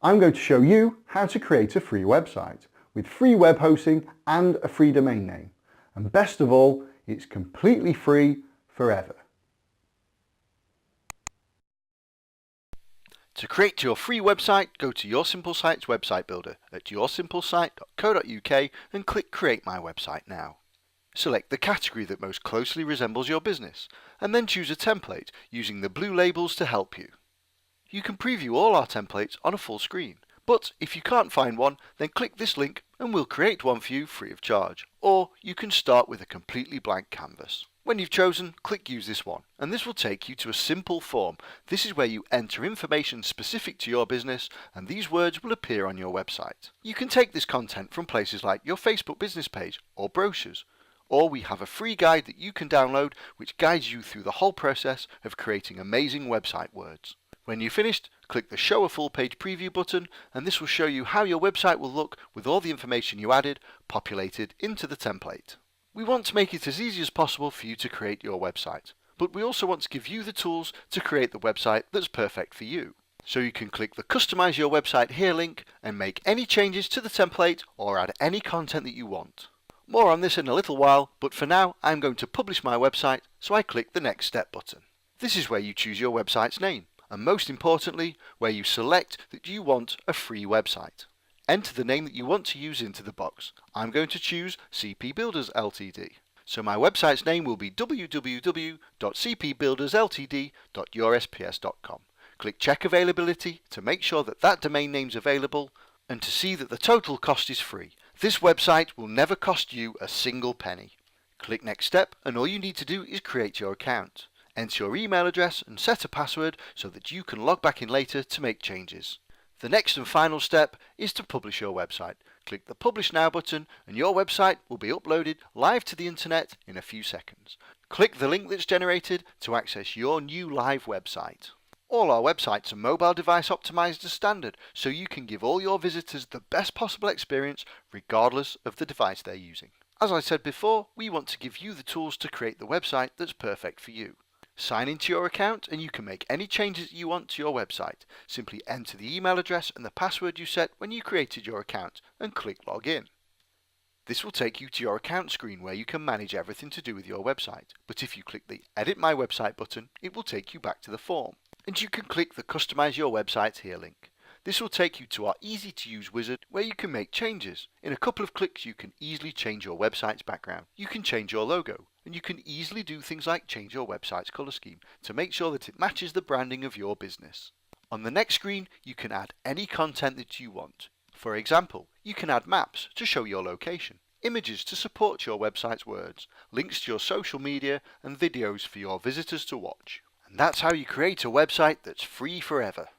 I'm going to show you how to create a free website with free web hosting and a free domain name. And best of all, it's completely free forever. To create your free website, go to Your Simple Sites website builder at yoursimplesite.co.uk and click Create My Website now. Select the category that most closely resembles your business and then choose a template using the blue labels to help you. You can preview all our templates on a full screen, but if you can't find one, then click this link and we'll create one for you free of charge. Or you can start with a completely blank canvas. When you've chosen, click Use this one, and this will take you to a simple form. This is where you enter information specific to your business, and these words will appear on your website. You can take this content from places like your Facebook business page or brochures, or we have a free guide that you can download which guides you through the whole process of creating amazing website words. When you've finished, click the Show a Full Page Preview button, and this will show you how your website will look with all the information you added populated into the template. We want to make it as easy as possible for you to create your website, but we also want to give you the tools to create the website that's perfect for you. So you can click the Customize Your Website Here link and make any changes to the template or add any content that you want. More on this in a little while, but for now I'm going to publish my website, so I click the Next Step button. This is where you choose your website's name, and most importantly, where you select that you want a free website. Enter the name that you want to use into the box. I'm going to choose CP Builders Ltd. So my website's name will be www.cpbuildersltd.ursps.com. Click Check Availability to make sure that that domain name's available and to see that the total cost is free. This website will never cost you a single penny. Click Next Step, and all you need to do is create your account. Enter your email address and set a password so that you can log back in later to make changes. The next and final step is to publish your website. Click the Publish Now button and your website will be uploaded live to the internet in a few seconds. Click the link that's generated to access your new live website. All our websites are mobile device optimized as standard, so you can give all your visitors the best possible experience regardless of the device they're using. As I said before, we want to give you the tools to create the website that's perfect for you. Sign into your account and you can make any changes you want to your website. Simply enter the email address and the password you set when you created your account and click Login. This will take you to your account screen where you can manage everything to do with your website. But if you click the Edit My Website button, it will take you back to the form. And you can click the Customize Your Website Here link. This will take you to our easy to use wizard where you can make changes. In a couple of clicks you can easily change your website's background. You can change your logo, and you can easily do things like change your website's color scheme to make sure that it matches the branding of your business. On the next screen you can add any content that you want. For example, you can add maps to show your location, images to support your website's words, links to your social media and videos for your visitors to watch. And that's how you create a website that's free forever.